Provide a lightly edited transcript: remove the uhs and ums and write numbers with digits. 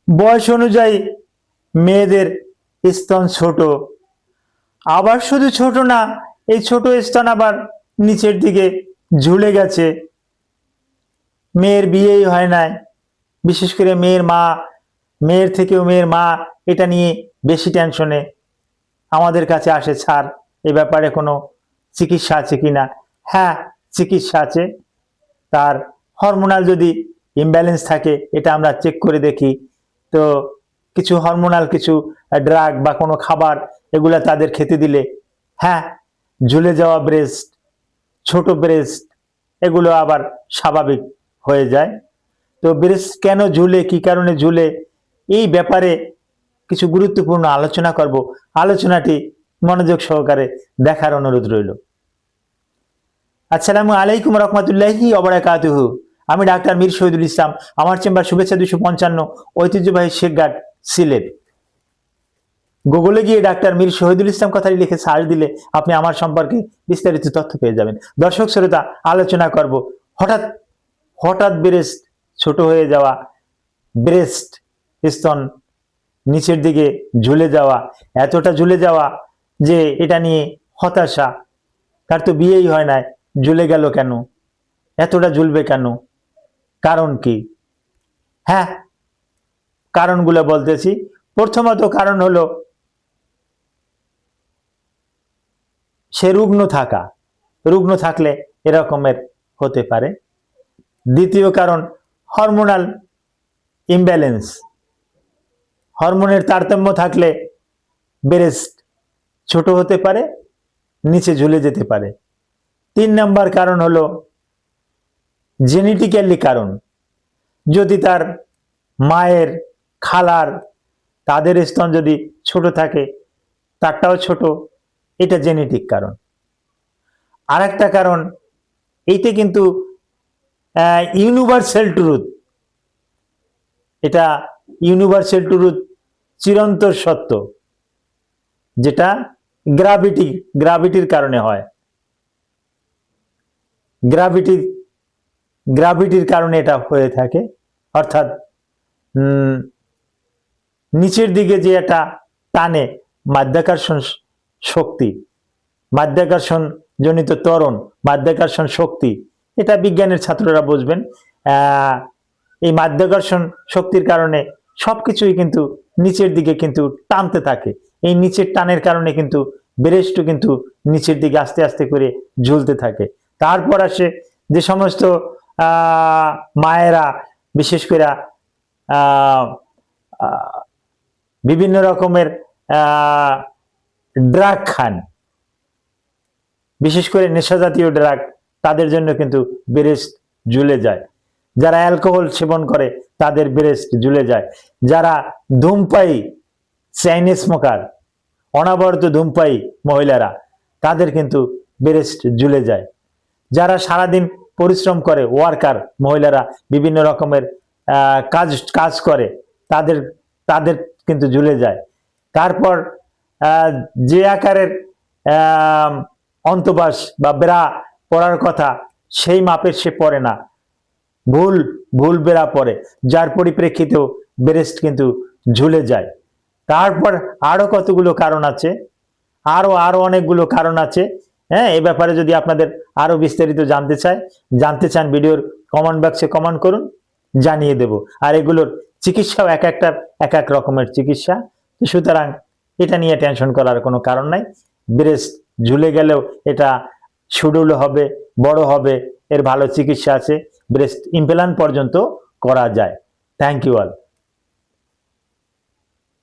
বয়স অনুযায়ী মেয়েদের স্তন ছোট, আবার শুধু ছোট না, এই ছোট স্তন আবার নিচের দিকে ঝুলে গেছে। মেয়ের বিয়েই হয় নাই, বিশেষ করে মেয়ের থেকেও মেয়ের মা এটা নিয়ে বেশি টেনশনে আমাদের কাছে আসে, স্যার এ ব্যাপারে কোনো চিকিৎসা আছে কিনা। হ্যাঁ, চিকিৎসা আছে। তার হরমোনাল যদি ইমব্যালেন্স থাকে এটা আমরা চেক করে দেখি, তো কিছু হরমোনাল কিছু ড্রাগ বা কোনো খাবার এগুলা তাদের খেতে দিলে হ্যাঁ, ঝুলে যাওয়া ব্রেস্ট, ছোট ব্রেস্ট এগুলো আবার স্বাভাবিক হয়ে যায়। তো ব্রেস্ট কেন ঝুলে, কি কারণে ঝুলে, এই ব্যাপারে কিছু গুরুত্বপূর্ণ আলোচনা করব। আলোচনাটি মনোযোগ সহকারে দেখার অনুরোধ রইল। আসসালামু আলাইকুম রহমতুল্লাহি ওয়া বারাকাতুহু। আমি ডাক্তার মীর শহীদুল ইসলাম। আমার চেম্বার শুভেচ্ছা 255, ঐতিহ্যবাহী শেখঘাট, সিলেট। গুগলে গিয়ে ডাক্তার মীর শহীদুল ইসলাম কথাটি লিখে সার্চ দিলে আপনি আমার সম্পর্কে বিস্তারিত তথ্য পেয়ে যাবেন। দর্শক শ্রোতা, আলোচনা করব হঠাৎ হঠাৎ ব্রেস্ট ছোট হয়ে যাওয়া, ব্রেস্ট স্তন নিচের দিকে ঝুলে যাওয়া, এতটা ঝুলে যাওয়া যে এটা নিয়ে হতাশা। তার তো বিয়েই হয় নাই, ঝুলে গেল কেন, এতটা ঝুলবে কেন, কারণ কি? হ্যাঁ, কারণগুলো বলতেছি। প্রথমত কারণ হলো সে রুগ্ন থাকা, রুগ্ন থাকলে এরকমের হতে পারে। দ্বিতীয় কারণ হরমোনাল ইমব্যালেন্স, হরমোনের তারতম্য থাকলে ব্রেস্ট ছোট হতে পারে, নিচে ঝুলে যেতে পারে। 3 নাম্বার কারণ হলো জেনেটিক্যালি কারণ, যদি তার মায়ের, খালার, তাদের স্তন যদি ছোট থাকে, তারটাও ছোট, এটা জেনেটিক কারণ। আরেকটা কারণ, এইটা কিন্তু ইউনিভার্সাল ট্রুথ, এটা ইউনিভার্সাল ট্রুথ, চিরন্তর সত্য, যেটা গ্রাভিটির কারণে হয়। গ্রাভিটির কারণে এটা হয়ে থাকে। অর্থাৎ নিচের দিকে যে একটা টানে, মাধ্যাকর্ষণ শক্তি, মাধ্যাকর্ষণ জনিত ত্বরণ, মাধ্যাকর্ষণ শক্তি, এটা বিজ্ঞানের ছাত্ররা বুঝবেন। এই মাধ্যাকর্ষণ শক্তির কারণে সবকিছুই কিন্তু নিচের দিকে কিন্তু টানতে থাকে। এই নিচের টানের কারণে কিন্তু ব্রেস্টও কিন্তু নিচের দিকে আস্তে আস্তে করে ঝুলতে থাকে। তারপর আসে যে সমস্ত মায়েরা বিশেষ করে বিভিন্ন রকমের ড্রাগ খান, বিশেষ করে নেশা জাতীয় ড্রাগ, তাদের জন্য কিন্তু ব্রেস্ট ঝুলে যায়। যারা অ্যালকোহল সেবন করে তাদের ব্রেস্ট ঝুলে যায়। যারা ধূমপায়ী, চেইন স্মোকার, অনবরত ধূমপায়ী মহিলারা, তাদের কিন্তু ব্রেস্ট ঝুলে যায়। যারা সারাদিন পরিশ্রম করে, ওয়ার্কার মহিলারা, বিভিন্ন রকমের কাজ করে, তাদের কিন্তু ঝুলে যায়। তারপর যে আকারের অন্তঃবাস বা ব্রা পরার কথা সেই মাপের সে পরে না, ভুল ব্রা পরে, যার পরিপ্রেক্ষিতেও ব্রেস্ট কিন্তু ঝুলে যায়। তারপর আরো কতগুলো কারণ আছে, আরো অনেকগুলো কারণ আছে। হ্যাঁ, এই ব্যাপারে যদি আপনাদের আরো বিস্তারিত জানতে চান, ভিডিওর কমেন্ট বক্সে কমেন্ট করুন, জানিয়ে দেব। আর এগুলোর চিকিৎসাও এক এক রকমের চিকিৎসা। সুতরাং এটা নিয়ে টেনশন করার কোনো কারণ নাই। ব্রেস্ট ঝুলে গেলেও এটা সুডুল হবে, বড় হবে, এর ভালো চিকিৎসা আছে। ব্রেস্ট ইমপ্ল্যান্ট পর্যন্ত করা যায়। Thank you all.